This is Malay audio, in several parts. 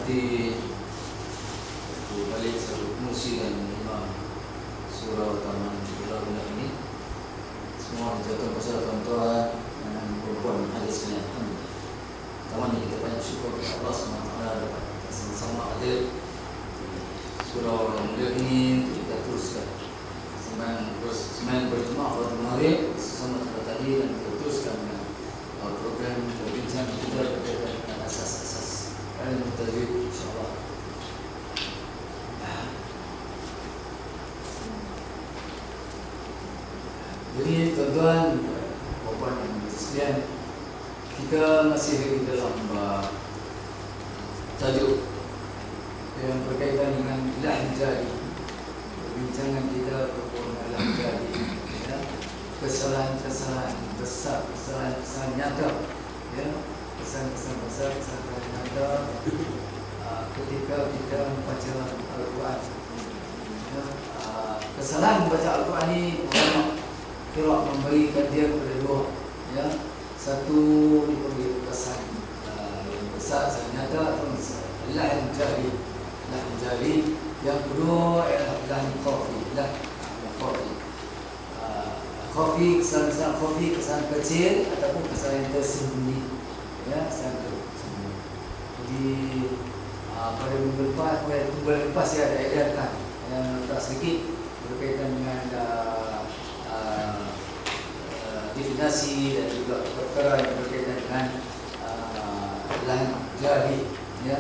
nanti balik satu fungsi dan lima surah utama bulan ini semua dijatuhkan kepada tuan-tuan dan perempuan hadis ini. Pertama kita banyak syukur kepada Allah SWT dapat sama-sama hadir surah yang mulia ini untuk kita teruskan sembahyang berjemaah pada maghrib sesama tadi dan kita teruskan dengan program perbincangan kita berkaitan dengan asas-asas ilmu tajwid insyaAllah. Jadi tuan-tuan, puan-puan yang sekalian, kita masih lagi dalam tajuk yang berkaitan dengan ilah jadi. Perbincangan kita berhubungan ilah jadi, ya. Kesalahan-kesalahan besar, kesalahan-kesalahan nyata, ya. Kesalahan-kesalahan besar, kesalahan nyata ketika kita membaca Al-Quran. Ya. Kesalahan membaca Al-Quran ini Qira'ah memberikan dia kepada dua, ya. Satu diberi kesan yang besar, nyata atau ilah yang jari. Yang kedua ialah ilah yang khafi. Khafi, kesalahan khafi, kesalahan kecil ataupun kesalahan yang tersembunyi, ya, kesalahan tersembunyi. Jadi pada minggu lepas saya ada edarkan yang tak sedikit berkaitan dengan definisi dan juga perkara yang berkaitan dengan lahan jadi, ya.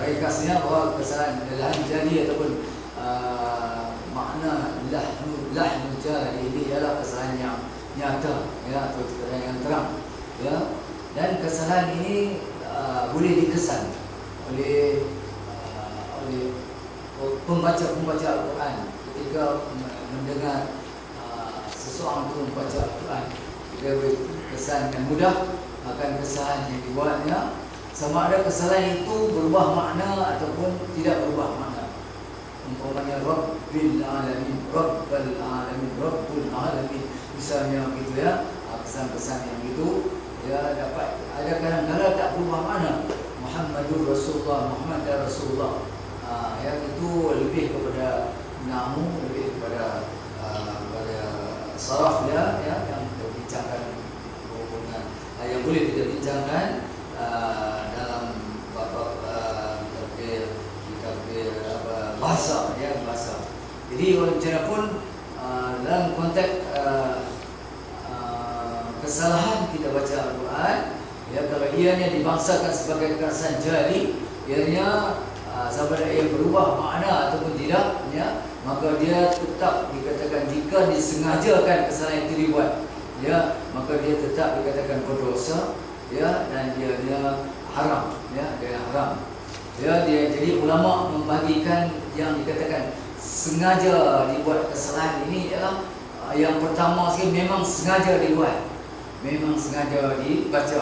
Ringkasnya bahawa kesalahan lahan jadi ataupun makna lahan jadi ini ialah kesalahan yang nyata, ya, atau kesalahan yang terang, ya. Dan kesalahan ini boleh dikesan oleh pembaca Al-Quran ketika mendengar seseorang itu membaca Al-Quran. Jika kesan yang mudah, akan kesalahan yang dibuatnya sama ada kesalahan itu berubah makna ataupun tidak berubah makna. Umpamanya Rabbil Alamin, Rabbal Alamin, Rabbul Alamin, misalnya gitu, ya. Kesan-kesan yang gitu, ya, dapat ada kadang-kadang tak berubah makna. Muhammadur Rasulullah, Muhammad Rasulullah, ya, itu lebih kepada namu, lebih kepada saraf, ya, yang kita bincangkan hubungan yang boleh kita bincangkan dalam bahasa, ya, bahasa. Jadi macam pun dalam konteks kesalahan kita baca Al-Quran, ya, kalau ianya dibangsakan sebagai kekerasan jari, ianya sama ada ia berubah makna ataupun tidak, ya, maka dia tetap dikatakan jika disengajakan kesalahan itu dibuat, ya, maka dia tetap dikatakan berdosa, ya, dan dia haram, ya, dia haram, ya. Dia jadi ulama membagikan yang dikatakan sengaja dibuat kesalahan ini ialah yang pertama sekali memang sengaja dibuat, memang sengaja dibaca,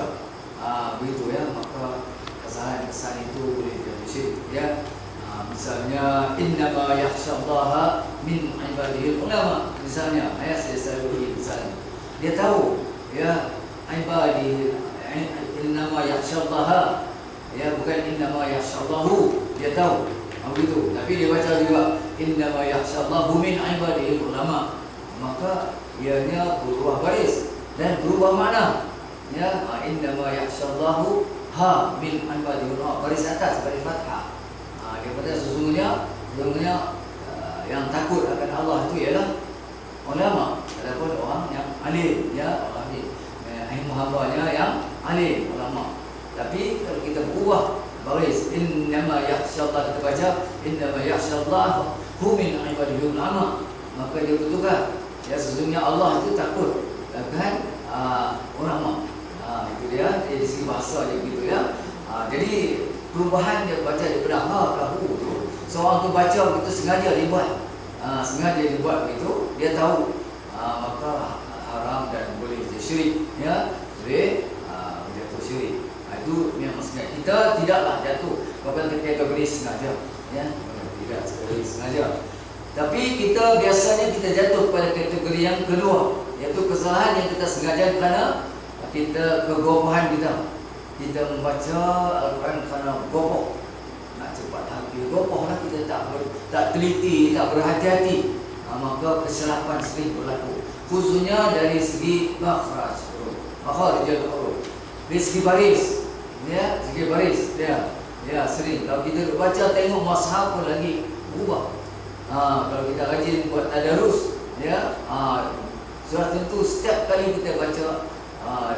begitu, ya. Maka kesalahan itu boleh jadi syirik, ya. Misalnya innama yakhshallaha min ibadihi ulama, misalnya ayat saya selalu misalnya dia tahu, ya, ibadihi innama yakhshallaha, ya, bukan innama yakhshallahu, dia tahu begitu, tapi dia baca juga innama yakhshallahu min ibadihi ulama, maka ianya berubah baris dan berubah makna, ya. Innama yakhshallahu ha min ibadihi ulama, baris atas, baris fathah. Daripada sesungguhnya yang takut akan Allah itu ialah ulama, ataupun orang yang alim, ya, orang ni ilmu hambanya yang alim, ulama. Tapi kalau kita berubah baris innama yakhshallah, kita baca innama yakhshallahu min ibadihi ulama, maka dia betulkan, ya, sesungguhnya Allah itu takut akan ulama. Itu dia dari segi bahasa dia begitu, ya. Jadi perubahan dia baca daripada ha ke hu tu. Seorang tu baca begitu sengaja dibuat begitu, dia tahu, maka haram dan boleh jadi syirik, ya. Boleh jatuh syirik. Itu memang sengaja. Kita tidaklah jatuh pada kategori sengaja, ya. Tidak sekali sengaja. Tapi kita biasanya kita jatuh pada kategori yang kedua, iaitu kesalahan yang kita sengaja kerana kita kegopohan kita. Kita membaca Al-Quran kerana gopoh, nak cepat habis. Gopohlah kita tak teliti, tak berhati-hati, maka kesilapan sering berlaku. Khususnya dari segi makhraj huruf, makharijul huruf, dari segi baris, ya, segi baris, ya sering. Kalau kita baca tengok mushaf pun lagi berubah. Kalau kita rajin buat tadarus, ya, surat tentu setiap kali kita baca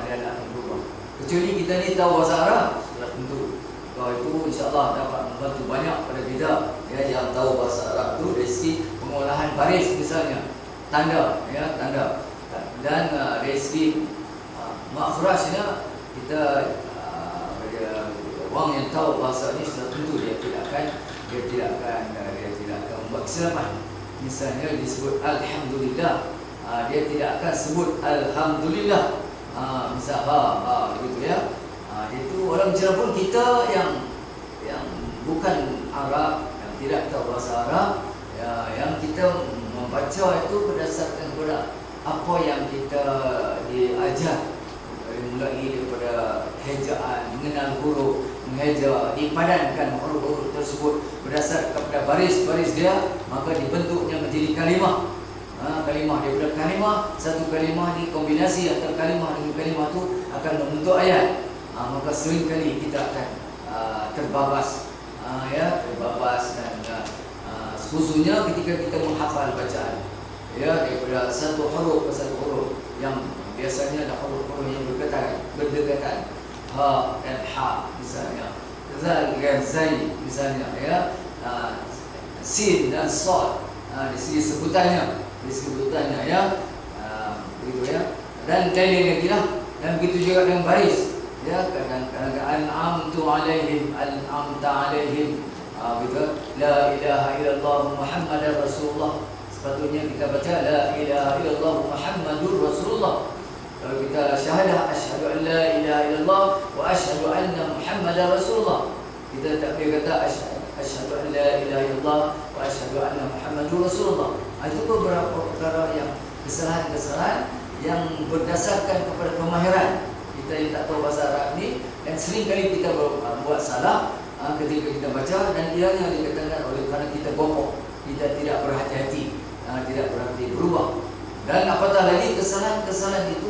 dia akan berubah. Kecuali kita ni tahu bahasa Arab, surat tentu. Kalau itu insya-Allah dapat membantu banyak pada kita, ya, yang tahu bahasa Arab tu dari segi pengolahan baris misalnya, tanda, ya, tanda. Dan dari segi makhrajnya kita orang yang tahu bahasa ni sudah tentu dia tidak akan membuat kesilapan. Misalnya disebut alhamdulillah, dia tidak akan sebut alhamdulillah. Misal begitu, ya. Itu orang Cina pun kita yang bukan Arab, yang tidak tahu bahasa Arab, ya, yang kita membaca itu berdasarkan kepada apa yang kita diajar, mulai daripada hejaan, mengenal huruf, mengeja, dipadankan huruf-huruf tersebut berdasar kepada baris-baris dia, maka dibentuknya menjadi kalimah. Kalimah daripada kalimah, satu kalimah dikombinasi antara kalimah dengan kalimah itu akan membentuk ayat. Maka sering kali kita akan terbabas, ya, terbabas dan khususnya ketika kita menghafal bacaan, ya, daripada satu huruf ke satu huruf yang biasanya ada huruf-huruf yang berdekatan, ha dan ha misalnya, zal dan zai misalnya, ya, sin dan sad, di segi sebutannya, ya, begitu, ya, dan lain-lain lagi lah. Dan begitu juga dengan baris, ya, kadang-kadang an'amtu alaihim, an'amta alaihim, begitu, la ilaha illallah Muhammadar Rasulullah. Sepatutnya kita baca la ilaha illallah Muhammadur Rasulullah. Kalau kita syahadah asyhadu an la ilaha illallah wa asyhadu anna Muhammadar Rasulullah, kita tak boleh kata asyhadu an la ilaha illallah wa asyhadu anna Muhammadur Rasulullah. Itu beberapa perkara yang kesalahan-kesalahan yang berdasarkan kepada kemahiran kita yang tak tahu bahasa Arab ni, dan sering kali kita buat salah ketika kita baca, dan ianya dikatakan oleh kerana kita gopoh, kita tidak berhati-hati, tidak berhati berubah. Dan apatah lagi kesalahan-kesalahan itu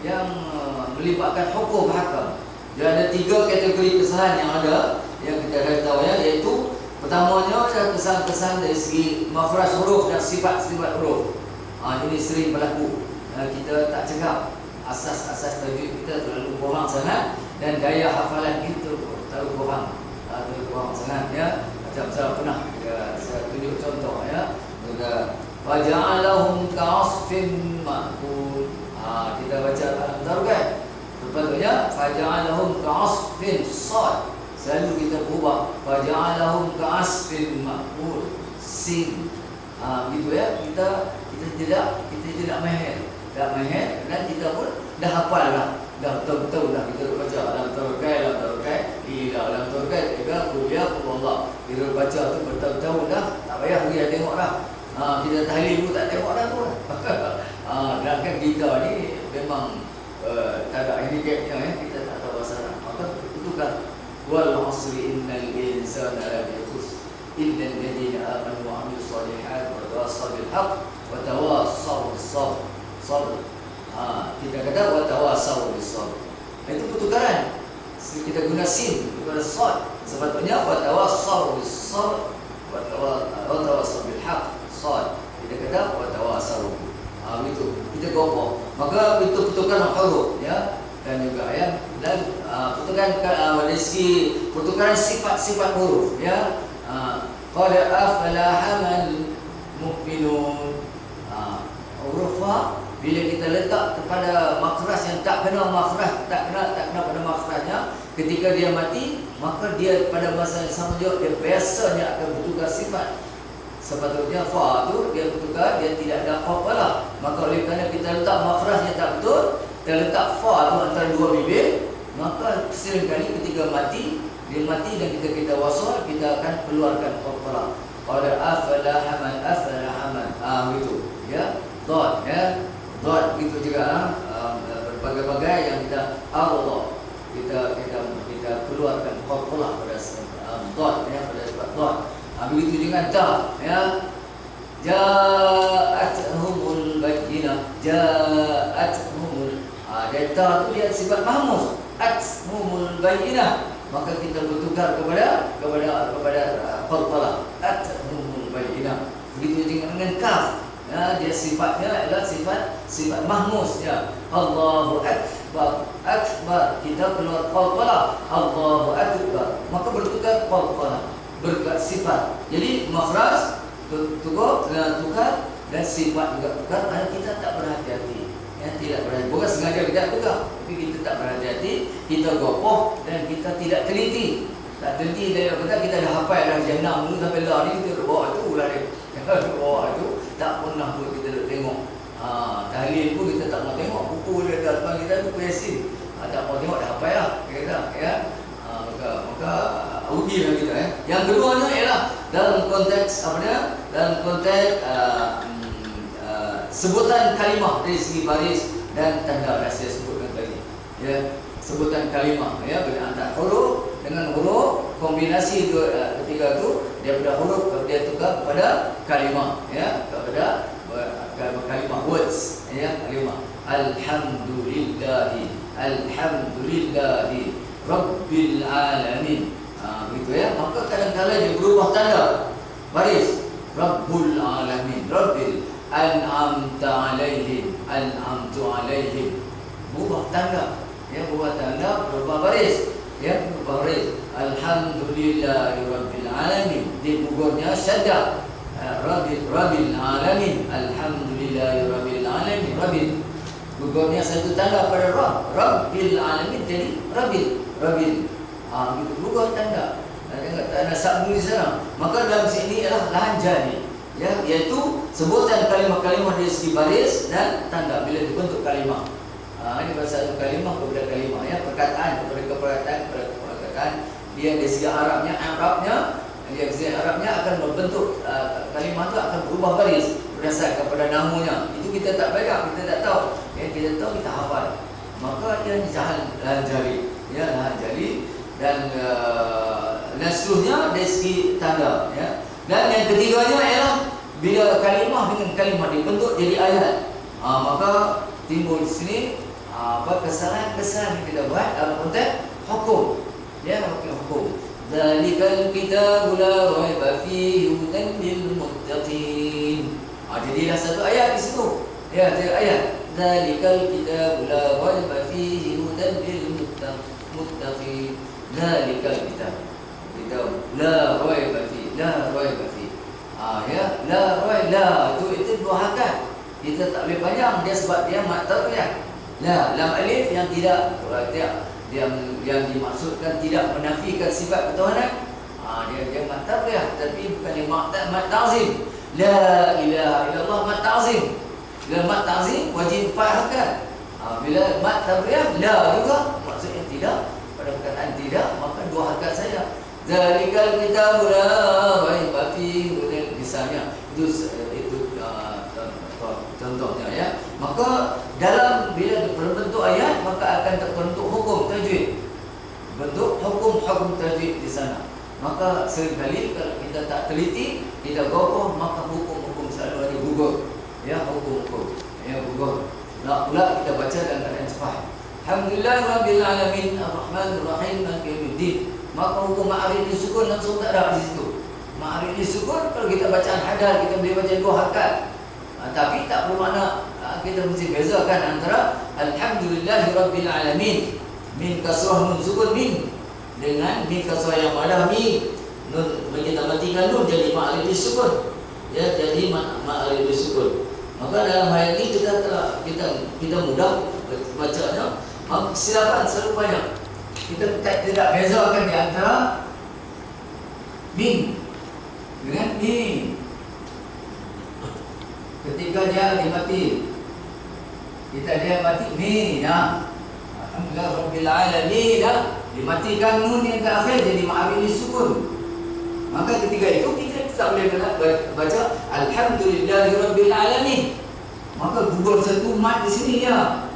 yang melibatkan hukum hakam. Dia ada 3 kategori kesalahan yang ada, yang kita dah tahu, ya, iaitu pertamanya adalah kesalahan-kesalahan dari segi makhraj huruf dan sifat-sifat huruf. Ini sering berlaku. Kita tak cakap, asas-asas tajwid kita terlalu kurang sangat, dan daya hafalan kita terlalu kurang sangat, ya. Macam saya pernah saya tunjuk contoh, ya. Faja'alahum ka'asfin ma'kul. Kita baca dalam tarukan, sepatutnya faja'alahum ka'asfin sad, selalu kita berubah faja'alahum ka'asfin ma'kul sin. Gitu, ya. Kita tidak mahir, dan kita pun dah hafal lah, dah betul-betul dah kita baca dalam tarukai, dalam tarukai juga kuliah Allah. Kita baca tu betul-betul dah, tak payah pergi tengok dah. Kita tahlil pun tak tengok dah pun. Dan kan kita ni memang tak ada handicapnya, ya, kita tak tahu bahasa Arab. Maka itu kan wal 'asri innal insana lafi khusr illa alladziina aamanu wa 'amilus shalihaati wa tawassaw bil haqq wa tawassaw bis sabr. Kita kata wa tawassaw bis sabr. Itu pertukaran. Kita guna sin kepada sad. Sepatutnya wa tawassaw bis sabr wa tawassaw bil haqq. Sad. Kita kata wa tawassaw. Itu kita gopoh. Maka itu pertukaran huruf, ya, dan juga, ya, dan pertukaran dari segi pertukaran sifat-sifat huruf, ya. Qad aflaha man mu'minun. Huruf fa bila kita letak kepada makhraj yang tak kena makhraj, tak kena pada makhrajnya, ketika dia mati, maka dia pada masa yang sama juga dia biasanya akan bertukar sifat. Sepatutnya fa tu dia bertukar, dia tidak ada apa-apa lah. Maka oleh kerana kita letak makhrajnya tak betul, kita letak fa tu antara dua bibir, maka seringkali ketika mati, dia mati dan kita wasal, kita akan keluarkan qalqalah. Qad aflaha man, begitu, ya. Dot, ya. Dot begitu juga, berbagai-bagai yang kita Allah, kita keluarkan qalqalah pada dot ya, pada sifat dot. Begitu dengan ta ya. Ja'atuhumul bayyinah, ja'atuhumul. Dan ta tu dia sifat mahmuz. Athumul bayyinah. Maka kita bertukar kepada qalqalah. Athumul bayyinah. Begitu dengan kaf. Ya, dia sifatnya adalah sifat mahmuz ya. Allahu akbar, akbar. Kita keluar qalqalah. Allahu akbar. Maka bertukar qalqalah, berkat sifat. Jadi makhraj tukar dan sifat juga tukar kerana kita tak berhati-hati. Ya, tidak berhati-hati. Bukan sengaja kita tukar, tapi kita tak berhati-hati, kita gopoh dan kita tidak teliti. Tak teliti dari kata kita dah hafal dah jam 6 dulu sampai lah ni kita bawa tu lah dia. Bawa tu tak pernah pun kita duk tengok. Tahlil pun kita tak mau tengok, buku dia kat depan kita tu Yasin. Tak mau tengok dah hafal lah kata ya. Maka rugilah kita ya. Yang keduanya ialah dalam konteks apa dia? Dalam konteks sebutan kalimah dari segi baris dan tanda saya sebutkan tadi. Ya, sebutan kalimah ya, bila antara huruf dengan huruf kombinasi itu ketiga tu daripada huruf dia tukar kepada kalimah ya, kepada kalimah words ya, kalimah alhamdulillahi, alhamdulillahi rabbil alamin. Begitu ya. Maka kadang-kadang dia berubah tanda baris. Rabbul alamin, rabbil an'amta alaihim, an'amtu alaihim. Berubah tanda ya, berubah tanda, berubah baris ya, berubah baris. Alhamdulillahi rabbil alamin. Di gugurnya syaddah. Rabbil alamin, alhamdulillahi rabbil alamin. Rabbil gugurnya satu tanda pada Rabbil alamin jadi rabbil. Gitu gugur tanda. Tanda sabdu di sana. Maka dalam sini ialah lahan jadi. Ya, iaitu sebutan kalimah-kalimah dari segi baris dan tanda bila dibentuk kalimah. Ini bahasa kalimah kepada kalimah ya, perkataan kepada perkataan. Dia dari segi Arabnya akan membentuk kalimah itu akan berubah baris berdasarkan kepada namanya. Itu kita tak pegang, kita tak tahu. Ya, kita tahu, kita hafal. Maka dia lahan jari. Ya, lahan jari dan seterusnya dari segi tanda ya. Dan yang ketiganya ialah bila kalimah dengan kalimah dibentuk jadi ayat, maka timbul di sini kesalahan-kesalahan yang kita buat dalam konteks hukum ya, hukum. Zalikal kitabu la raiba fihi hudan lil muttaqin. Jadilah satu ayat di situ ya, ayat zalikal kitabu la raiba fihi hudan lil muttaqin. Zalikal kitab la raiba fihi, la raiba fihi. Ya, la raiba itu dua harakat. Kita tak boleh panjang dia sebab dia mat tariyah. La lam alif yang tidak yang dimaksudkan tidak menafikan sifat ketuhanan. Dia mat tariyah tapi bukan mat ta'zim. La ilaha illallah mat ta'zim. La mat ta'zim wajib 4 harakat. Bila mat tariyah la juga maksudnya tidak, pada perkataan tidak maka 2 harakat saja. Zalikal kitabu la raiba fihi, misalnya itu contohnya ya. Maka dalam bila berbentuk ayat maka akan terbentuk hukum tajwid, bentuk hukum tajwid di sana. Maka seringkali kalau kita tak teliti, kita gopoh, maka hukum-hukum selalu ada gugur ya, hukum-hukum ya gugur. Nak pula kita baca dalam keadaan cepat. Alhamdulillahirabbil alamin arrahmanir rahim maliki yaumiddin. Maka hukum ma'arif disukun langsung tak ada di situ. Ma'arif disukun kalau kita baca al-hadal kita boleh baca 2 harakat. Tapi tak bermakna kita mesti bezakan antara alhamdulillahirabbil alamin min kasrah nun sukun min dengan min kasrah yang madah mi nun kita matikan nun jadi ma'arif disukun ya, jadi ma'arif disukun. Maka dalam hal ini kita mudah bacanya. Silakan selalu banyak. Kita tidak bezakan di antara min dengan ni. Ketika dia dimati, dia mati ni ya. Alhamdulillah rabbil alamin ya. Dimatikan nun yang ke akhir jadi ma'arif sukun. Maka ketika itu kita tak boleh baca alhamdulillahi rabbil alamin. Maka gugur satu mat di sini ya.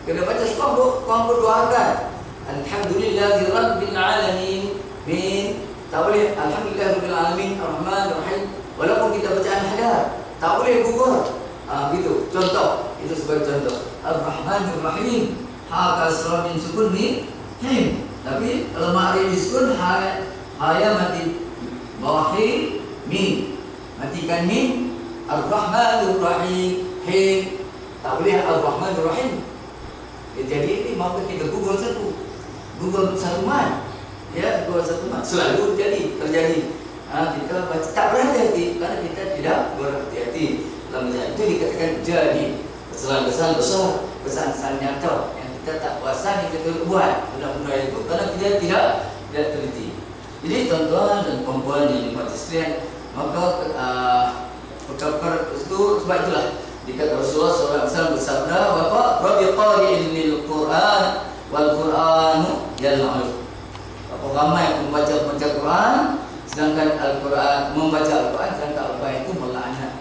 Kena baca sekurang 2 harakat. Alhamdulillahi rabbil alamin min Tak boleh Alhamdulillah Alamin Ar-Rahman Ar-Rahim. Walaupun kita baca Al-Hadar, tak boleh gugur. Gitu. Contoh, itu sebagai contoh. Ar-Rahman Ar-Rahim. Ha kasrah min sukun min him. Tapi kalau ma'rif sukun ya mati bawah mim. Matikan mim. Ar-Rahman Ar-Rahim. Him. Tak boleh Ar-Rahman Ar-Rahim. Jadi ini maka kita gugur satu. Gugur satu mat. Ya, gugur satu mat. Selalu terjadi. Kita baca tak berhati-hati kerana kita tidak berhati-hati dalam bacaan. Itu dikatakan jadi kesalahan-kesalahan besar, kesalahan nyata yang kita tak perasan, yang kita buat benda-benda itu kerana kita tidak teliti. Jadi tuan-tuan dan puan-puan yang dimati sekalian, maka perkara itu sebab itulah dikatakan Rasulullah SAW bersabda bahawa Rabbi qari'in lil Quran wal Quranu yal'alu. Apa ramai membaca Quran sedangkan Al-Quran, membaca Al-Quran sedangkan Al-Quran itu melaknat.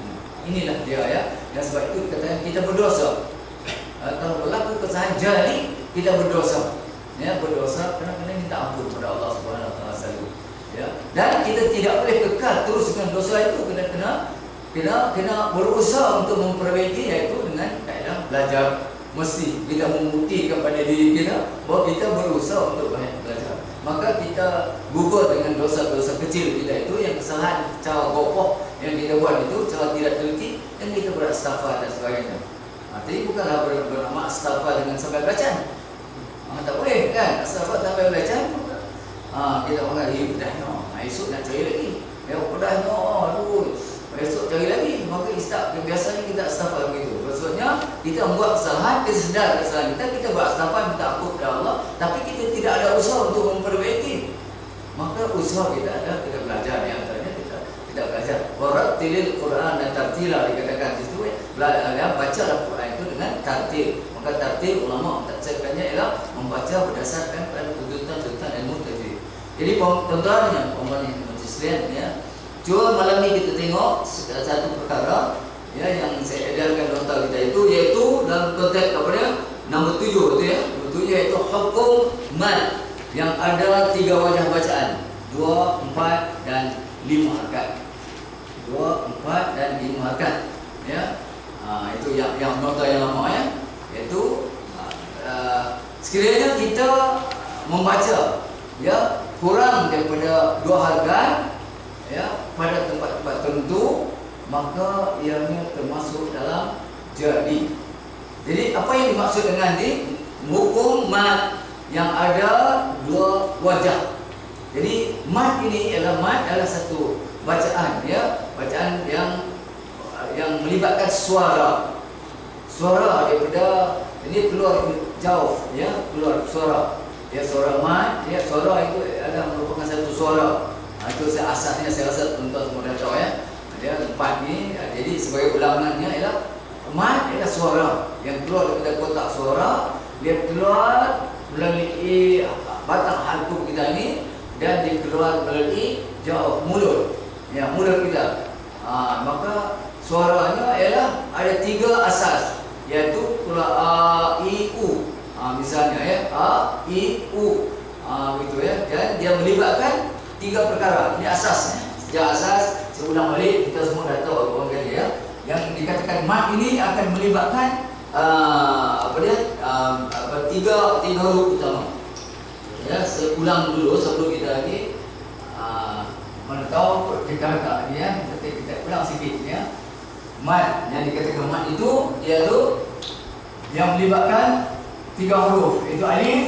Inilah dia ya. Dan sebab itu kata kita berdosa. Kalau berlaku kesalahan jadi kita berdosa. Ya, berdosa kerana kena minta ampun kepada Allah Subhanahu Wa Taala selalu. Ya. Dan kita tidak boleh kekal terus dengan dosa itu, kena berusaha untuk memperbaiki, iaitu dengan kaedah belajar. Mesti kita membuktikan pada diri kita bahawa kita berusaha untuk belajar. Maka kita gugur dengan dosa-dosa kecil kita itu, yang kesalahan cara kokoh yang kita buat itu, cara tidak teliti, dan kita berastaghfar dan sebagainya. Jadi bukanlah bernama astaghfar dengan sampai bacaan. Tak boleh kan, astaghfar sampai bacaan. Kita orang dah no, esok nak cari lagi. Ya dah no, aduh, esok cari lagi. Maka biasanya kita astaghfar begitu. Maksudnya kita membuat kesalahan, kita sedar kesalahan kita berastaghfar, minta ampun kepada Allah, tapi kita tidak ada usaha untuk memperbaiki. Maka usaha kita ada, kita belajar. Yang antaranya kita belajar. Warattilil Quran dan tartila dikatakan di situ. Bacalah Quran itu dengan tartil. Maka tartil ulama mentafsirkannya ialah membaca berdasarkan pada tuntutan-tuntutan ilmu tajwid. Jadi tuan-tuan yang sekalian ya, cuma malam ni kita tengok satu perkara ya yang saya edarkan nota kita itu, iaitu dalam konteks apa dia? Nombor 7 tu ya. Nombor 7 iaitu hukum mad yang ada 3 wajah bacaan, 2, 4 dan 5 harakat. 2, 4 dan 5 harakat. Ya. Itu yang nota yang lama ya. Iaitu sekiranya kita membaca ya kurang daripada 2 harakat ya pada tempat-tempat tertentu, maka ianya termasuk dalam jadi. Jadi apa yang dimaksud dengan ini? Hukum mad yang ada 2 wajah. Jadi mad ini adalah satu bacaan ya, bacaan yang melibatkan suara. Suara daripada ini keluar jauh ya, keluar suara. Ya suara mad, ya suara itu adalah merupakan satu suara. Itu asasnya saya rasa tuan-tuan semua dah tahu ya. Dia tempat ni, jadi sebagai ulangannya ialah mad ialah suara yang keluar daripada kotak suara, dia keluar melalui batang halku kita ni, dan dia keluar melalui jauh mulut, ya mulut kita. Maka suaranya ialah ada 3 asas, iaitu keluar a, i, u. Misalnya ya a, i, u, gitu ya. Dan dia melibatkan 3 perkara. Ini asasnya. Sejak asas, saya ulang balik, kita semua dah tahu orang kali ya. Yang dikatakan mad ini akan melibatkan tiga huruf utama. Ya, saya ulang dulu sebelum kita lagi mana tahu kita ni ya, kita ulang sikit ya. Mad yang dikatakan mad itu iaitu yang melibatkan 3 huruf, iaitu alif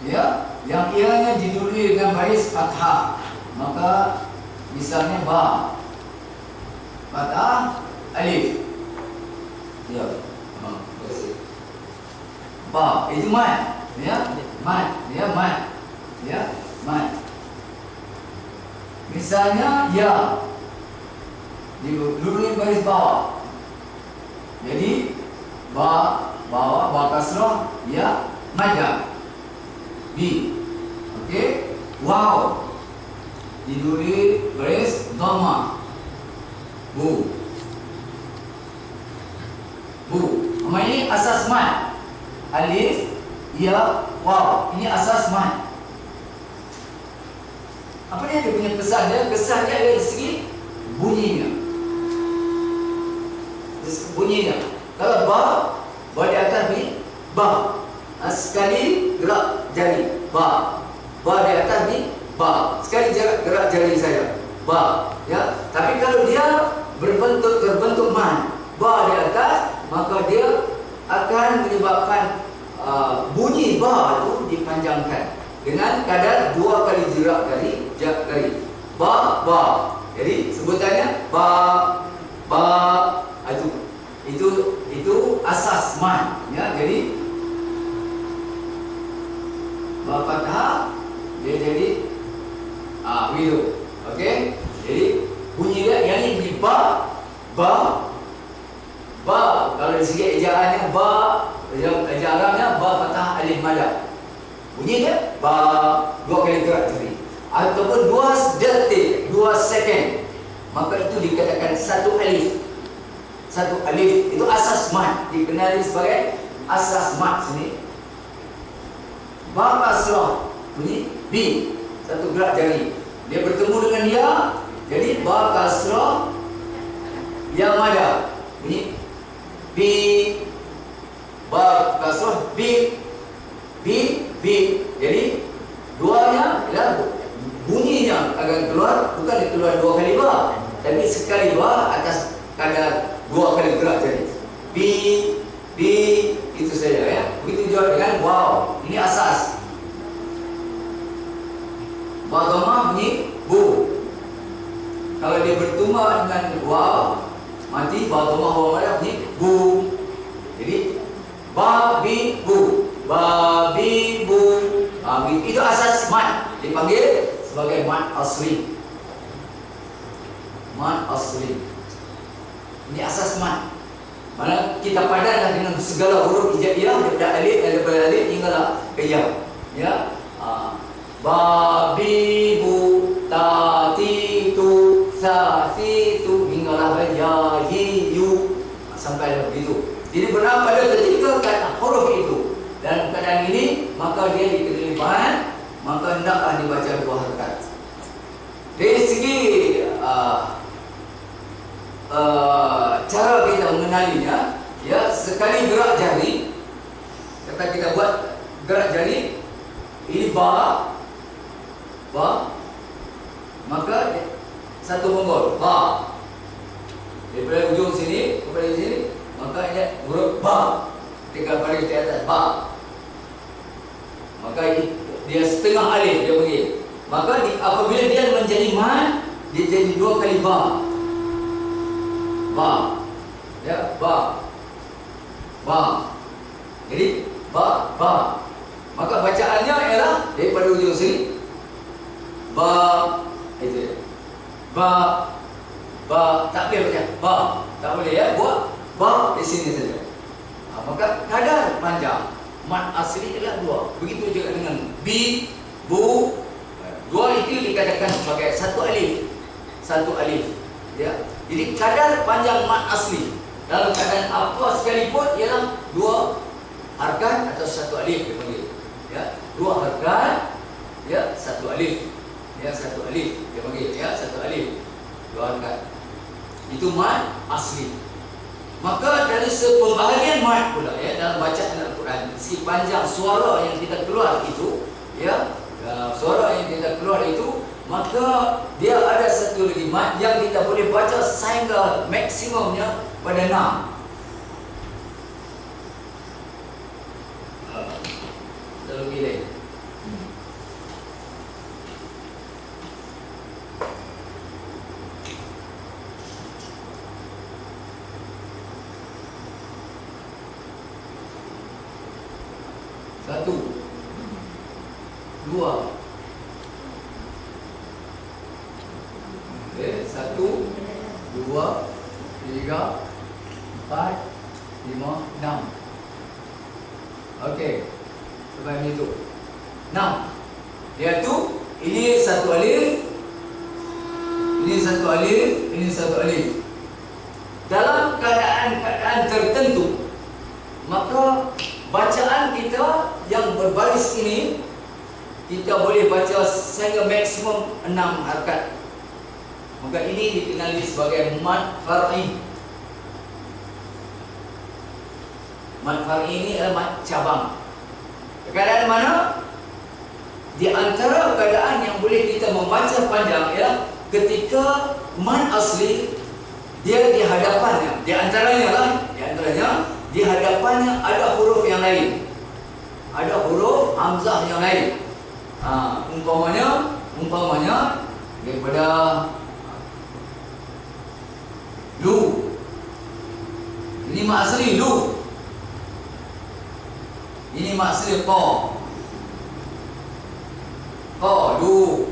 ya, yang ianya ditulis dengan baris fathah. Maka misalnya ba, fathah, alif. Ya. Ba itu mad ya, mad ya, mad ya, mad. Misalnya ya, ditulis baris bawah. Jadi ba bawah, ba kasrah, ya madda. B. Okey. Wow. Ditulis baris dhamma. Bu. Bu. Ini asas mad. Alif, ya, waw. Ini asas mad. Apa dia punya kesan dia? Kesan dia dari segi bunyinya. Bunyinya. Kalau ba di atas ni ba. Sekali gerak jari ba. Ba di atas ni ba. Sekali gerak jari saya ba. Ya. Tapi kalau dia terbentuk man ba di atas, maka dia akan menyebabkan bunyi ba itu dipanjangkan dengan kadar 2 kali jerak jari ba. Jadi sebutannya ba. Itu asas man, ya. Jadi ba fathah dia jadi begitu. Okey. Jadi bunyi dia yang ini bunyi ba. Kalau dari segi ejaannya ba, ejaannya ba fathah alif madah. Bunyi dia ba, 2 kali gerak jari ataupun 2 detik, 2 second, maka itu dikatakan satu alif. Satu alif itu asas mat, dikenali sebagai asas mat sini. Ba kasrah bunyi bi, satu gerak jari. Dia bertemu dengan ya, jadi ba kasrah ya madah bunyi bi. Ba kasrah bi. Jadi duanya ialah bunyinya akan keluar, bukan keluar 2 kali ba, tapi sekali ba atas kadar 2 kali gerak jari. Bi itu saja, ya. Begitu juga dengan wow. Ini asas. Ba dhamma bunyi bu. Kalau dia bertuma dengan wow, mati ba dhamma wa madah bunyi bu. Jadi ba bi bu. Ba bi bu. Itu asas mat, dipanggil sebagai mat asli. Mat asli. Ini asas mat. Mana kita padanlah dengan segala huruf hijaiyah daripada alif hinggalah ke ya. Ya. Ba bi bu ta ti tu sa si tu hinggalah ya hi yu sampai begitu. Jadi benar pada ketika kata huruf itu dan keadaan ini, maka dia dikenali bahan, maka hendaklah dibaca 2 harakat. Dari segi cara kita mengenalinya, ya, sekali gerak jari, kata kita buat gerak jari ini ba, maka satu bonggol ba daripada ujung sini kepada sini, maka ini huruf ba, tinggal baris di atas ba, maka dia setengah alif dia panggil. Maka apabila dia menjadi man, dia jadi 2 kali ba. Ya, ba. Jadi ba. Maka bacaannya ialah daripada ujung sini ba, itu. Ba. Tak boleh baca ba. Tak boleh, ya. Buat ba di sini saja. Maka kadar panjang mat asli ialah 2. Begitu juga dengan bi, bu. 2 itu dikatakan sebagai satu alif. Ya. Jadi kadar panjang mat asli dalam keadaan apa sekalipun ialah 2 harakat atau 1 alif dipanggil. Ya, 2 harakat, ya, 1 alif. Ya, 1 alif dia panggil, ya, 1 alif. 2 harakat. Itu mat asli. Maka dari pembahagian mat pula, ya, dalam bacaan Al-Quran, si panjang suara yang kita keluar itu, ya, suara yang kita keluar itu, maka dia ada satu lagi mat yang kita boleh baca sehingga maksimumnya pada 6. Lalu pilih. Satu, 2. 1, 2, 3, 4, 5, 6. Okey. Sampai itu 6. Dia tu ini 1 alif, ini 1 alif, ini 1 alif. Dalam keadaan tertentu, maka bacaan kita yang berbaris ini kita boleh baca sehingga maksimum 6 harakat. Maka ini dikenali sebagai mad far'i. Mad far'i ini adalah mad cabang. Keadaan mana? Di antara keadaan yang boleh kita membaca panjang ialah ketika mad asli dia di hadapannya, di antaranya di hadapannya ada huruf yang lain, ada huruf hamzah yang lain. Umpamanya daripada lu, ini mak asli lu, ini mak asli ko, lu.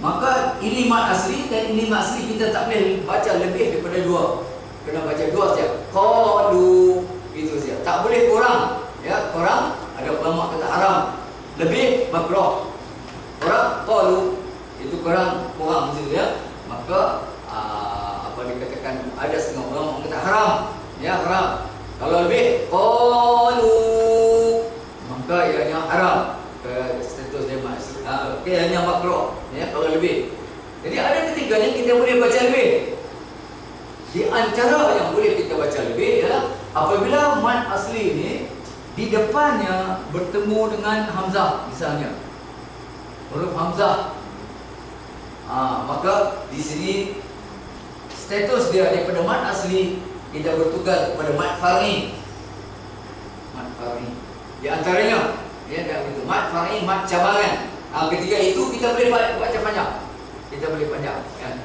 Maka ini mat asli dan ini mat asli, kita tak boleh baca lebih daripada 2. Kena baca 2 saja. Qalu, itu saja. Tak boleh kurang. Ya, kurang ada ulama kata haram. Lebih makruh. Kurang qalu, itu kurang situ ya. Maka apa dikatakan, ada setengah ulama kata haram. Ya, haram. Kalau lebih qalu, maka ianya haram. Status dia masih hanya makruh ya kalau lebih. Jadi ada ketiganya kita boleh baca lebih. Di antara yang boleh kita baca lebih ialah apabila mad asli ini di depannya bertemu dengan hamzah, misalnya huruf hamzah, maka di sini status dia daripada mad asli kita bertukar kepada mad far'i. Mad far'i di antaranya ya, dan itu mad far'i, mad cabangan. Ketika itu kita boleh baca panjang. Kita boleh panjang ya.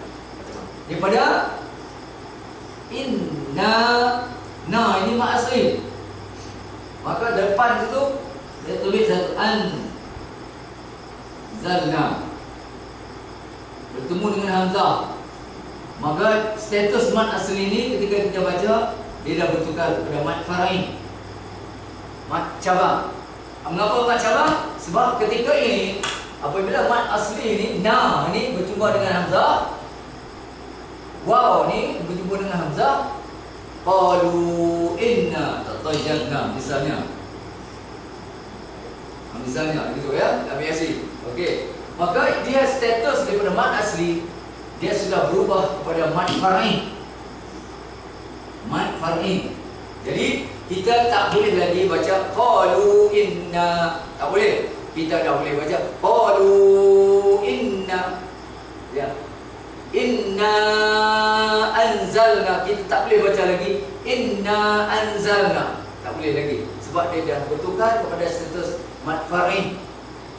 Daripada inna, ini mad asli. Maka depan itu saya tulis satu an zalna bertemu dengan hamzah. Maka status mad asli ini ketika kita baca dia dah bertukar kepada mad far'i, mad cabang. Mengapa mad cabang? Sebab ketika ini apabila mad asli ini ini berjumpa dengan hamzah, waw ni berjumpa dengan hamzah, qalu inna tatayyarna misalnya. Misalnya gitu ya, kami asli. Okey. Maka dia status daripada mad asli dia sudah berubah kepada mad far'i. Mad far'i. Jadi kita tak boleh lagi baca qalu inna, tak boleh. Kita dah boleh baca qalu inna. Ya. Inna anzalna. Kita tak boleh baca lagi inna anzalna. Tak boleh lagi sebab dia dah bertukar kepada status mad far'i.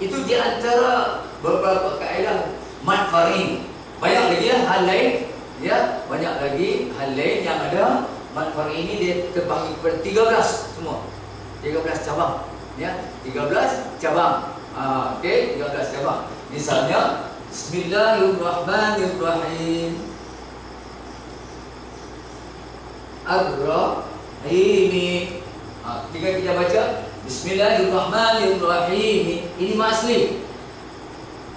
Itu di antara beberapa kaedah mad far'i. Banyak lagi hal lain ya, banyak lagi hal lain yang ada. Mad far'i ini dia terbagi kepada 13 semua. 13 cabang ya, 13 cabang. Okey, 13 cabang. Misalnya Bismillahirrahmanirrahim. Ar-Rahim. Ketika kita baca Bismillahirrahmanirrahim, ini asli.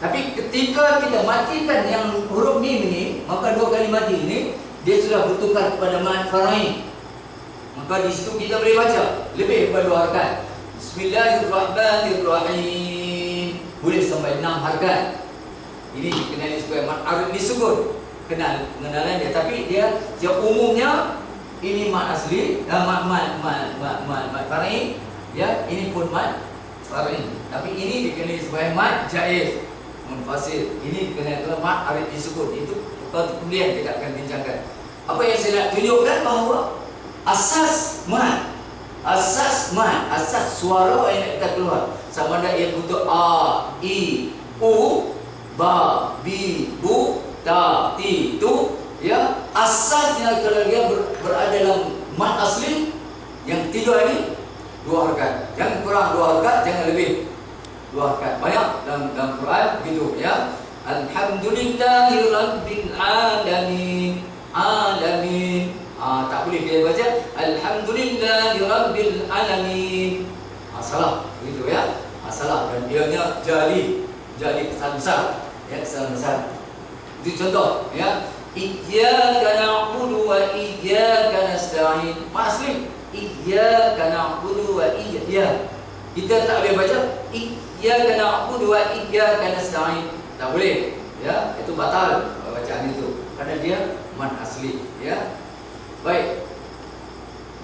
Tapi ketika kita matikan yang huruf mim ini, maka 2 kali mati ini dia sudah bertukar kepada mad far'i. Maka di situ kita boleh baca lebih daripada 2 harakat. Bismillahirrahmanirrahim. Boleh sampai 6 harakat. Ini dikenali sebagai mad arid disebut. Pengenalan dia, tapi dia umumnya ini mad asli, mad far'i ya, ini pun mad far'i. Tapi ini dikenali sebagai mad jaiz munfasil. Ini dikenali sebagai mad arid disebut. Itu kemudian kita akan bincangkan. Apa yang saya nak tunjukkan bahawa asas suara yang kita keluar, sama ada ia bentuk a, i, u, ba, bi, bu, ta, ti, tu ya, asasnya kalau dia berada dalam mad asli yang 3 ini 2 harakat. Jangan kurang 2 harakat, jangan lebih 2 harakat. Banyak dalam Quran begitu ya. Alhamdulillahirabbil alamin. Tak boleh dia baca Alhamdulillahirabbil alamin. Salah begitu ya. Salah, dan dianya jali kesalahan besar ya, kesalahan besar. Itu contoh ya. Iyyaka na'budu wa iyyaka nasta'in. Asli iyyaka na'budu wa iyyaka. Kita tak boleh baca iyyaka na'budu wa iyyaka nasta'in. Tak boleh, ya, itu batal bacaan itu karena dia mad asli, ya. Baik.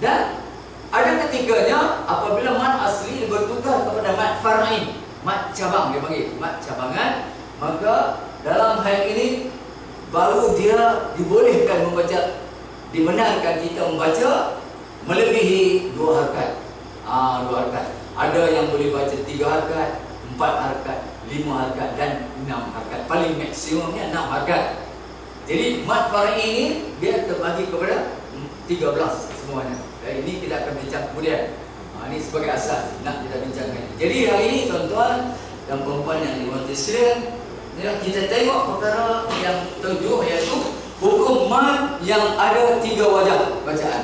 Dan ada ketiganya apabila mad asli bertukar kepada mad far'i, mad cabang dia panggil, mad cabangan, maka dalam hal ini baru dia dibolehkan membaca, dibenarkan kita membaca melebihi 2 harakat. 2 harakat. Ada yang boleh baca 3 harakat, 4 harakat, 5 harakat dan 6 harakat. Paling maksimumnya 6 harakat. Jadi mad far'i ini dia terbagi kepada 13 semuanya. Dan ini kita akan bincang kemudian. Ini sebagai asas nak kita bincangkan. Jadi hari ini tuan-tuan dan perempuan yang dirahmati sekalian, ya, kita tengok perkara yang tujuh, iaitu hukum mad yang ada 3 wajah bacaan.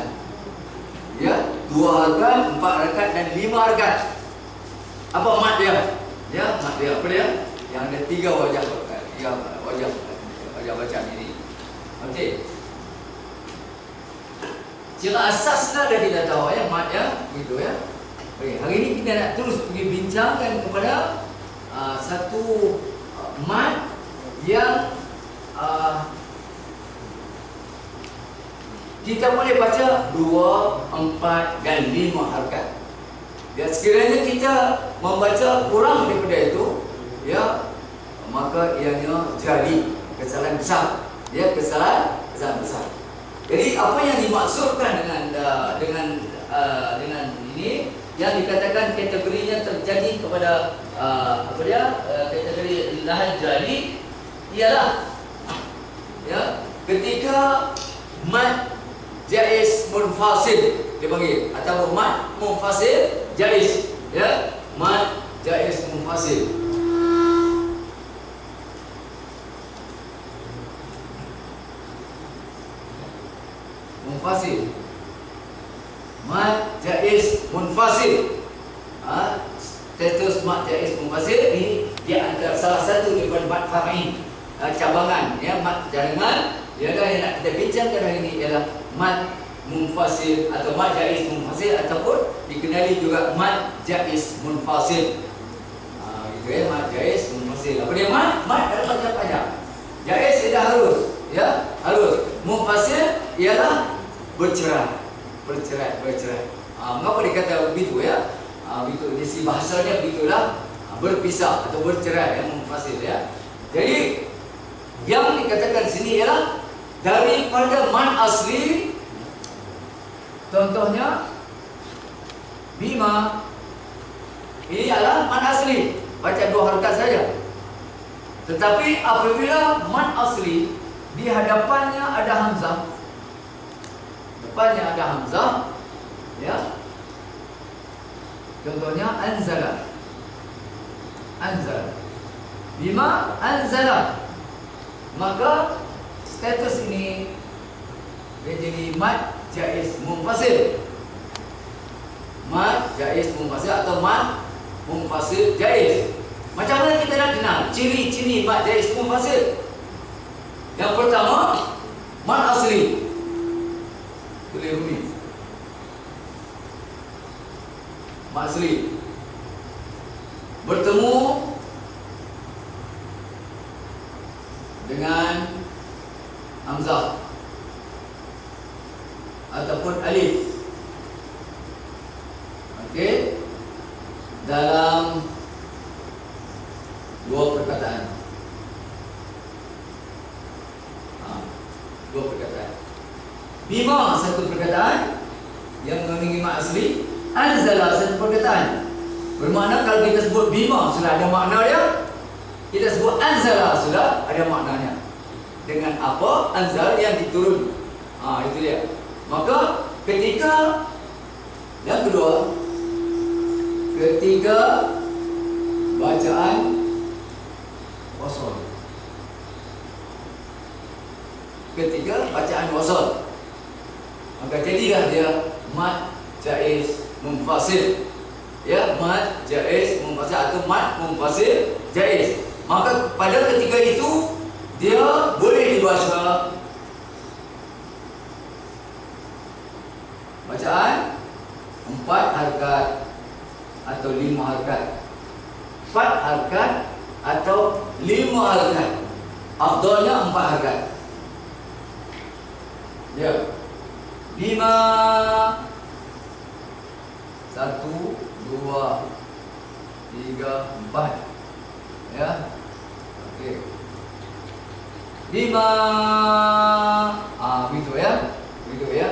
Ya, 2 harakat, 4 harakat dan 5 harakat. Apa mad dia? Ya, mad dia apa dia? Yang ada 3 wajah bacaan. Ya, wajah bacaan ini. Okey. Ciri asasnya dah kita tahu, ya, mad ya, gitu ya. Okey, hari ini kita nak terus pergi bincangkan kepada satu mad yang kita boleh baca 2, 4 dan 5 harakat. Dan sekiranya kita membaca kurang daripada itu, ya, maka ianya jadi kesalahan besar. Ya, kesalahan besar. Jadi apa yang dimaksudkan dengan ini yang dikatakan kategorinya terjadi kepada kategori lahan jadi ialah, ya, ketika mad jaiz munfasil dipanggil, atau mad munfasil jaiz, ya, mad jaiz munfasil. Munfasil, mad jaiz munfasil. Status mad jaiz munfasil ini dia antara salah satu daripada mad far'i, cabangan, ya, mad jaringan. Ialah yang nak kita bincangkan hari ini ialah mad munfasil atau mad jaiz munfasil, ataupun dikenali juga mad jaiz munfasil. Itu ya, mad jaiz munfasil. Apa dia mad? Mad ada panjang-panjang. Jaiz tidak harus, ya, harus. Munfasil ialah bercerai. Mengapa dikata begitu, ya? Begitu, di bahasanya begitulah, berpisah atau bercerai, yang munfasil, ya. Jadi yang dikatakan sini ialah daripada mad asli. Contohnya bima, ini adalah mad asli, baca 2 harakat saja. Tetapi apabila mad asli di hadapannya ada hamzah, depannya ada hamzah, ya. Contohnya anzala, bima anzala, maka status ini dia jadi mad jaiz munfasil. Mad jaiz munfasil atau mad munfasil jaiz. Macam mana kita nak kenal ciri-ciri mad jaiz munfasil? Yang pertama, mad asli. Boleh rumi. Mad asli bertemu dengan hamzah ataupun alif. Okey, dalam 2 perkataan. 2 perkataan. Bima satu perkataan yang mengandungi mad asli, anzala satu perkataan. Bermakna kalau kita sebut bima sudah ada makna dia, kita sebut anzala sudah ada maknanya. Dengan apa? Anzal yang diturun. Itu dia. Maka ketika yang kedua, ketika bacaan wasal, maka jadilah dia mad jaiz munfasil, ya, mad jaiz munfasil atau mad munfasil jaiz. Maka pada ketika itu dia boleh dibaca bacaan 4 harakat atau 5 harakat. 4 harkat atau 5 harkat. Afdalnya 4 harkat. Ya. 5 1 2 3 4. Ya. Okey. 5 begitu ya. Begitu ya.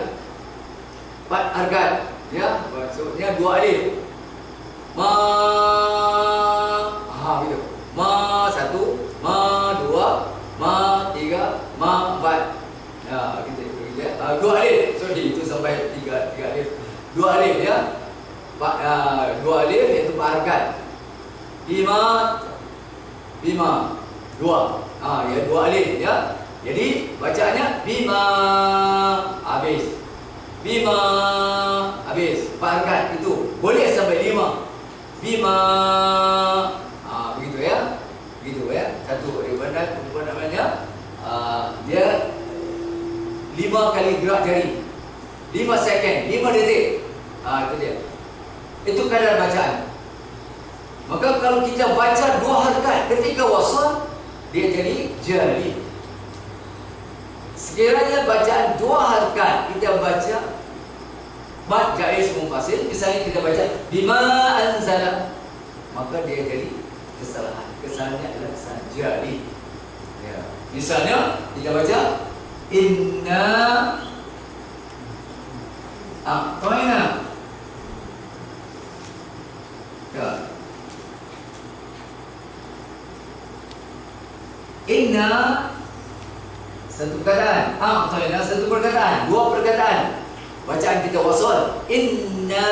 4 harkat. Ya, maksudnya 2 alif. Ma begitu. Ma 1, ma 2, ma 3, ma 4. Ya, gitu ya. 2 alif. Sorry, itu sampai 3 alif. 2 alif ya. 2 alif iaitu 4 harkat. 5 2. Ya 2 alif ya. Jadi bacaannya bima habis. Bima habis. 4 harkat itu. Boleh sampai 5. Bima begitu ya. Begitu ya. Satu daripada namanya dia 5 kali gerak jari. 5 second, 5 detik. Itu dia. Itu kadar bacaan. Maka kalau kita baca 2 harkat ketika wasal, dia jadi jari. Sekiranya bacaan 2 harkat kita baca mad jaiz munfasil, misalnya kita baca bima anzala, maka dia jadi kesalahan. Kesalahannya adalah kesalahan jari. Ya. Misalnya kita baca inna a'tayna. Ya. Inna satu perkataan, a'tayna satu perkataan, 2 perkataan. Bacaan kita wasal. Inna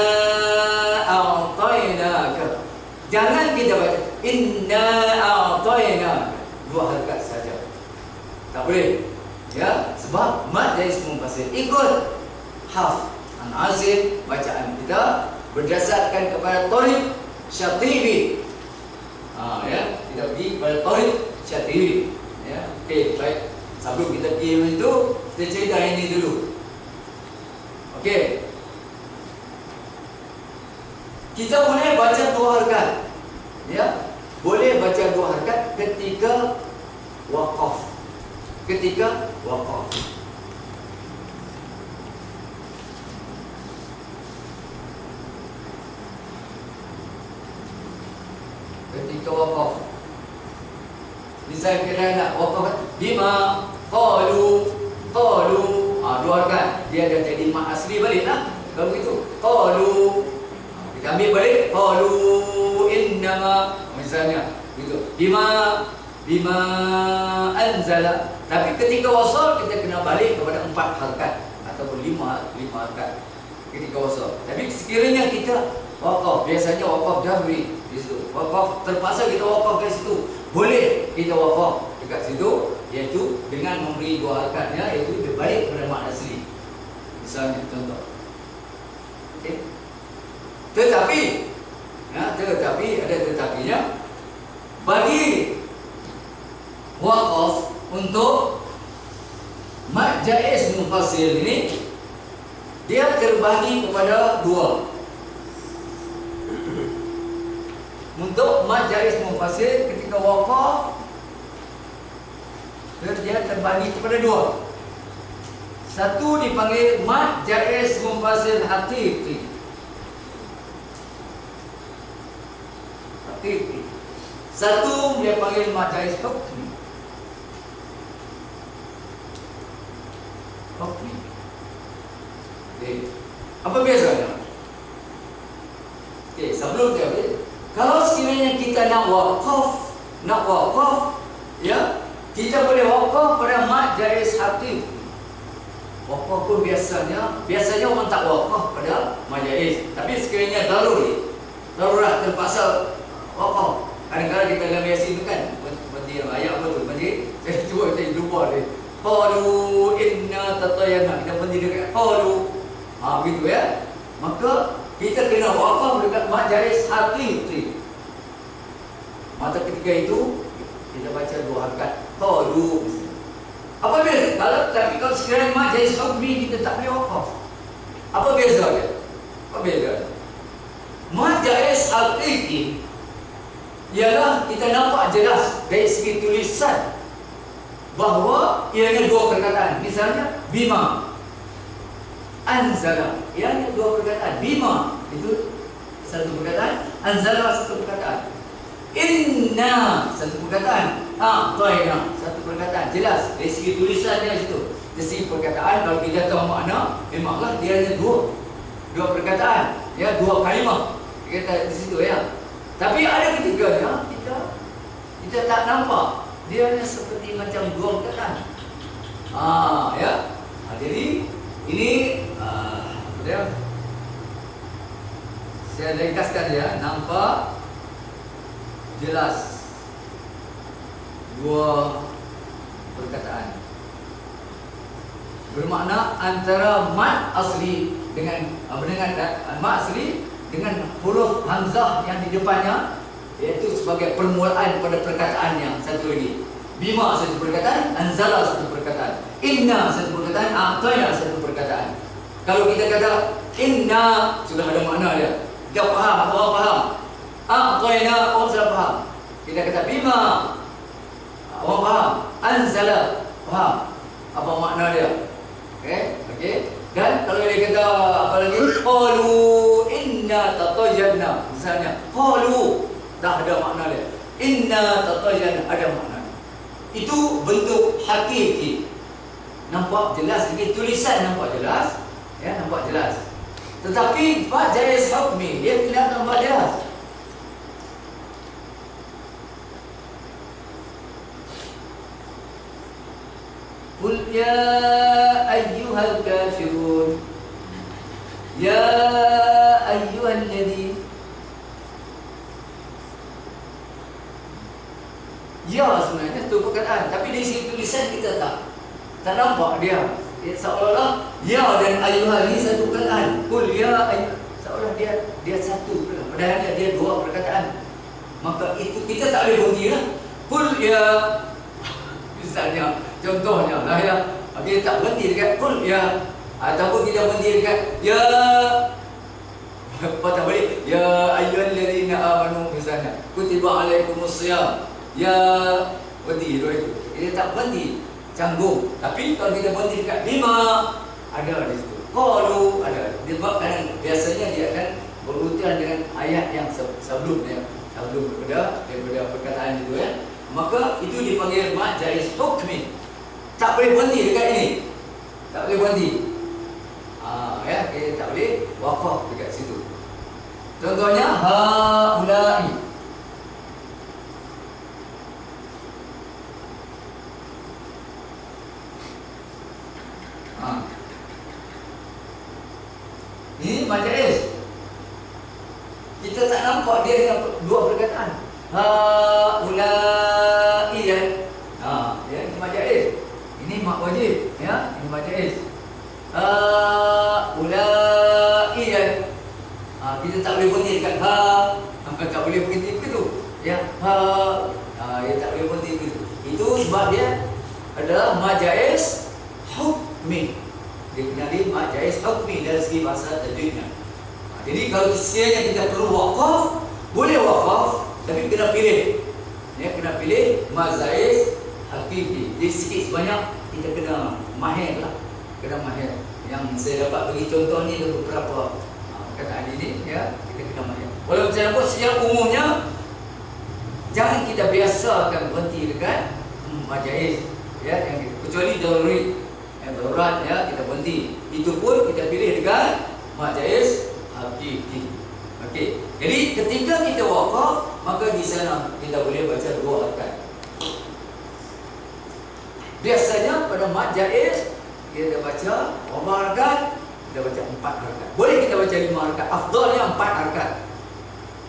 a'tainaka. Jangan kita baca inna a'tainaka 2 harkat saja. Tak boleh. Ya, sebab mad jaiz munfasil. Ikut haf an azim bacaan kita berdasarkan kepada Thariq Syatibi. Ya, kita pergi kepada Thariq Syatibi. Ya, okey, baik. Sebelum kita pergi itu, kita cerita ini dulu. Okey. Kita boleh baca 2 harkat. Ya, boleh baca 2 harkat ketika waqaf. Ketika waqaf. Ketika waqaf. Misalnya kita nak waqaf bima qalu 2 harkat, dia dah jadi mat asli baliklah. Kalau begitu qalu, kita ambil balik qalu innama, misalnya gitu. Bima anzala. Tapi ketika wasal kita kena balik kepada 4 harkat ataupun 5 harkat ketika wasal. Tapi sekiranya kita waqaf, biasanya waqaf jahri di situ. Waqaf terpaksa kita waqaf di situ. Boleh kita waqaf dekat situ, iaitu dengan memberi 2 harkatnya, iaitu berbalik kepada mat asli. Misalnya contoh. Okey. Tetapi ada tetapinya. Bagi waqaf untuk mad jaiz munfasil ini, dia terbagi kepada 2. Untuk mad jaiz munfasil ketika waqaf, dia terbagi kepada 2. Satu dipanggil mad jaiz munfasil haqiqi. Satu dia panggil mad jaiz hukmi. Okay. Apa biasanya? Okay, sebelum dia kalau sekiranya kita nak waqaf, ya, kita boleh waqaf pada mad jaiz haqiqi. Waqaf pun biasanya orang tak waqaf pada mad jaiz. Tapi sekiranya darurat terpaksa waqaf. Kadang-kadang kita dalam Yasin tu kan, seperti ayat apa tu? Saya cuba saya lupa dia. Qalu inna tatayana. Kita berhenti dekat qalu. Begitu ya. Maka kita kena waqaf dekat mad jaiz haqiqi. Maka ketika itu kita baca 2 harkat qalu. Apa beza? Kalau sekiranya mad jaiz hukmi kita tak boleh waqaf. Apa beza dia? Apa beza? Mad jaiz haqiqi ialah kita nampak jelas dari segi tulisan bahawa ianya dua perkataan. Misalnya bima, anzala, ianya dua perkataan. Bima itu satu perkataan, anzala satu perkataan, inna satu perkataan, a'tayna satu perkataan. Jelas dari segi tulisannya situ. Dari segi perkataan kalau kita tahu makna, memanglah dia hanya dua perkataan, ya, dua kalimah. Kita di situ ya. Tapi ada ketiganya kita tak nampak. Dia hanya seperti macam dua perkataan. Ya. Jadi ini dia saya ringkaskan ya, nampak jelas dua perkataan. Bermakna antara mat asli dengan mat asli dengan huruf hamzah yang di depannya, iaitu sebagai permulaan pada perkataan yang satu lagi. Bima satu perkataan, anzala satu perkataan, inna satu perkataan, a'tayna satu perkataan. Kalau kita kata inna, sudah ada makna dia. Kita faham, orang faham. A'tayna, orang sudah faham. Kita kata bima, orang faham. Anzala, faham apa makna dia. Okey. Dan kalau dia kata apa lagi? Qalu inna tatajanna. Misalnya, qalu dah ada makna dia. Inna tatajanna ada makna. Itu bentuk hakiki. Nampak jelas, ini tulisan nampak jelas, ya, nampak jelas. Tetapi mak jaiz hukmi dia tidak nampak jelas. Qul ya ayyuhal kafirun, ya ayyuhal ladzi. Ya sebenarnya itu perkataan, tapi di sini tulisan kita tak nampak dia. Seolah-olah ya dan ayyuhal ini satu perkataan. Qul ya ayyuhal, seolah dia satu, padahal dia dua perkataan. Maka itu kita tak boleh berhenti lah. Qul ya, misalnya contohnya lah ya, kita tak berhenti dekat qul ya, ataupun kita berhenti dekat ya, patah balik ya ayyuhalladzina amanu misalnya, kutiba alaikumusiyam, ya, berhenti dua itu. Kita tak berhenti, canggung. Tapi kalau kita berhenti dekat bima, ada di situ. Qalu ada. Disebabkan biasanya dia akan berurutan dengan ayat yang sebelumnya, daripada perkataan itu ya. Maka itu dipanggil mat jaiz hukmi. Tak boleh berhenti dekat ini. Tak boleh berhenti. Ya, kita tak boleh waqaf dekat situ. Contohnya haula'i. Ini mat jaiz. Kita tak nampak dia dengan dua perkataan. Haula'i ya. Ya, ini mat jaiz. Ini mat wajib, ya. Ini mat jaiz. Haula'i ya. Kita tak boleh berhenti dekat tak boleh berhenti begitu. Ya, ya tak boleh berhenti begitu. Itu sebab dia adalah mat jaiz hukmi. Dikenali mat jaiz hukmi dari segi bahasa tajwidnya. Jadi kalau sekiranya kita perlu waqaf, boleh waqaf, tapi kena pilih. Ya, kena pilih mat jaiz hakiki. Jadi sikit sebanyak kita kena mahir lah. Kena mahir. Yang saya dapat bagi contoh ni beberapa perkataan ini, ya, kita kena mahir. Walaupun saya nampak secara umumnya jangan kita biasakan berhenti dekat mat jaiz, ya, yang kecuali daruri. Darurat, ya, kita berhenti. Itu pun kita pilih dengan mat jaiz hakiki. Okey. Jadi ketika kita waqaf, maka di sana kita boleh baca dua harakat. Biasanya pada mat jaiz kita baca 4 harakat, kita baca 4 harakat. Boleh kita baca 5 harakat, afdalnya 4 harakat.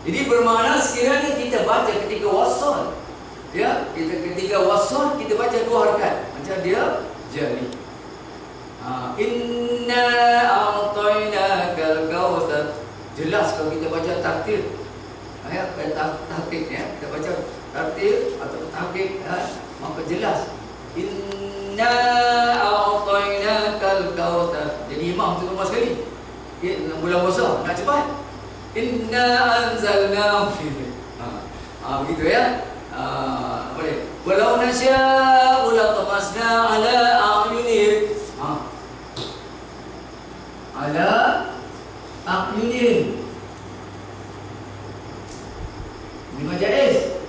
Jadi bermakna sekiranya kita baca ketika wasal, ya, ketika wasal kita baca 2 harakat, macam dia jari. Inna a'tainakal kautsar. Jelas kalau kita baca tartil, ya, tahqiq, ya, kita baca tartil atau tahqiq, ya, maka jelas inna a'tainakal kautsar. Jadi imam tu lemah sekali. Dia bulan puasa nak cepat. Inna anzalnahu fi. Begitu ya. Apa dia? Walau nasya'u latamasna ala a'yunihim. Ala a'yunihim. Ini majais.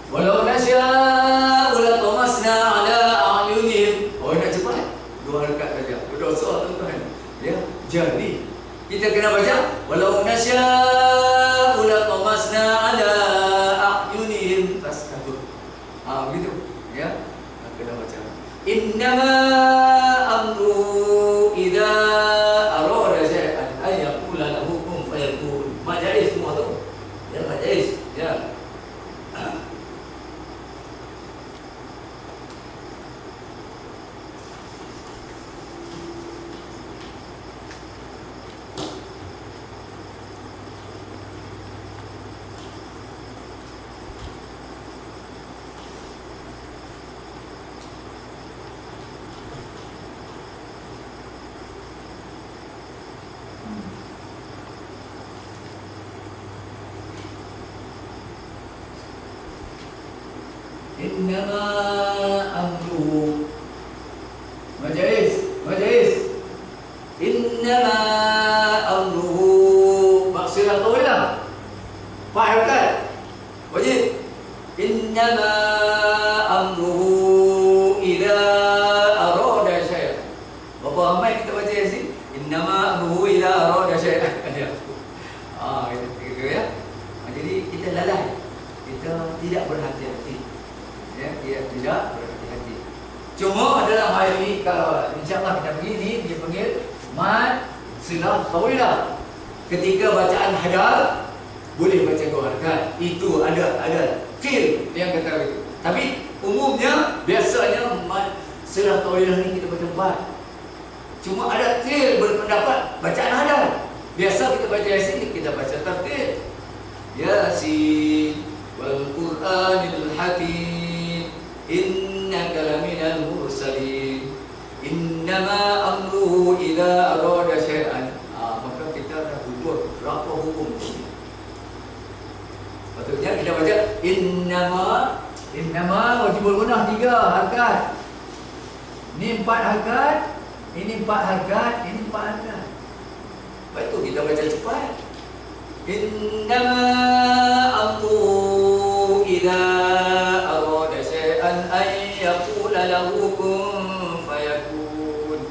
Walau nasya'u latamasna ala a'yunihim. Oh, nak cepat? 2 harakat saja. Berdosa tuan-tuan. Ya, jadi kita kena baca walau nasya'u latamasna ala a'yunihim faskabut. Begitu ya. Kena baca. Innama amru idza arada syai'an ay yaqula lahu kun fayakun. Majais semua tu. Ya, majais. Ya. Innama amruhu majais. Innama amruhu maksudnya tahulah Pak harakat wajib. Innama amruhu idza arada syai'an. Berapa ramai kita baca Yasin? Innama amruhu idza arada syai'an. Gitu ya. Jadi kita lalai, kita tidak berhati-hati. Ya, dia tidak berhati-hati. Cuma dalam hal ini kalau insya-Allah kita begini dia panggil mat silah tawilah. Ketika bacaan hadal boleh baca 2 harakat. Itu ada fil yang kata itu. Tapi umumnya biasanya mat silah tawilah ni kita baca 4. Cuma ada fil berpendapat bacaan hadal. Biasa kita baca Yasin kita baca tartil. Yasin wal Qur'anil Hakim. Innaka laminal mursalin. Innama amruhu idza arada syai'an. Maka kita dah buat berapa hukum ini. Patutnya kita baca innama wajibul gunah 3 harakat. Ini 4 harakat, ini 4 harakat, ini 4 harakat. Lepas tu kita baca cepat. Innama amruhu idza arada syai'an ay yaqula lahu kun fayakun.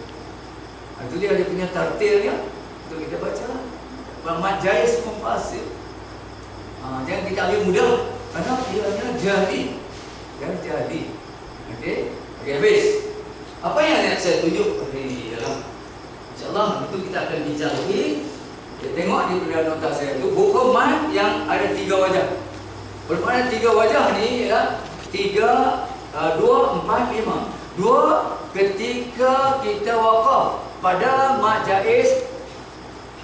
Itu dia punya tartilnya. Itu kita baca. Mat jais mufassir. Jangan kita ambil mudah karena ianya jadi. Okey, habis. Apa yang nak saya tunjuk di dalam insya-Allah itu kita akan bincang lagi. Tengok di pada nota saya itu buku mat yang ada 3 wajah. Bermakna 3 wajah ni ya 3 2 4 5. 2 ketika kita waqaf pada mat jaiz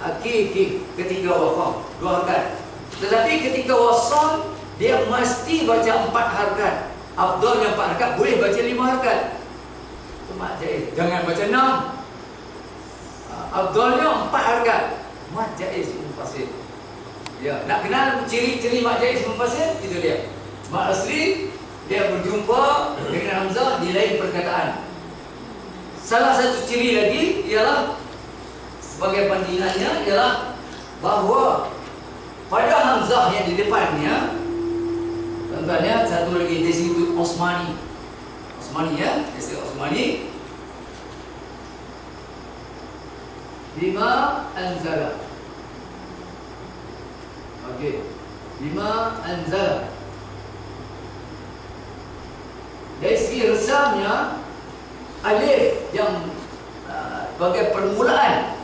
hakiki ketika waqaf 2 harakat. Tetapi ketika wasal dia mesti baca 4 harakat. Afdalnya 4 harakat, boleh baca 5 harakat. Itu mat jaiz. Jangan baca 6. Afdalnya 4 harakat. Mat jaiz mufassir. Ya, nak kenal ciri-ciri mat jaiz mufassir? Itu dia. Mat asli dia berjumpa dengan hamzah di lain perkataan. Salah satu ciri lagi ialah sebagai bandingannya ialah bahawa pada hamzah yang di depannya, contohnya satu lagi di situ Osmani ya, istilah Osmani. Bima anzala. Okey. Bima anzala. Dari segi resamnya alif yang sebagai permulaan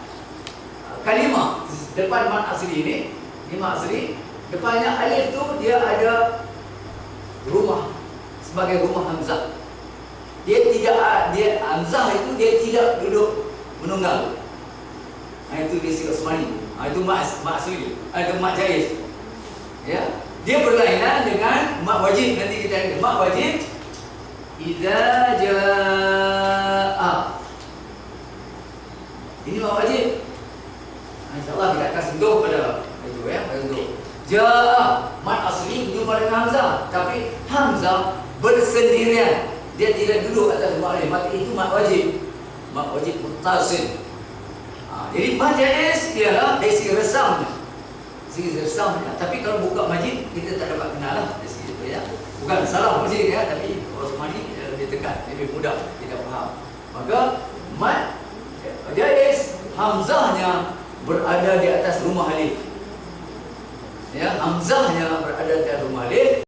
kalimah depan mat asli ini, mat asli, depannya alif tu dia ada rumah sebagai rumah hamzah. Dia hamzah itu dia tidak duduk menunggal. Itu di segi Osmani. Itu mat asli. Itu mat jaiz. Ya. Dia berlainan dengan mat wajib. Nanti kita lihat mat wajib idza jaa. Ini mat wajib. InsyaAllah kita akan sentuh pada itu ya, pada itu. Jaa mat asli itu bersama dengan Hamzah, tapi Hamzah bersendirian. Dia tidak duduk atas mak alif. Maka itu mak wajib. Mak wajib muttasil. Jadi mak jaiz ialah dari segi resamnya. Segi resamnya. Tapi kalau buka majid, kita tak dapat kenal lah dari segi itu ya. Bukan salah majid ya, tapi Osmani lebih tekan, lebih mudah kita faham. Maka mat jaiz, Hamzahnya berada di atas rumah alif. Ya, Hamzahnya berada di atas rumah alif.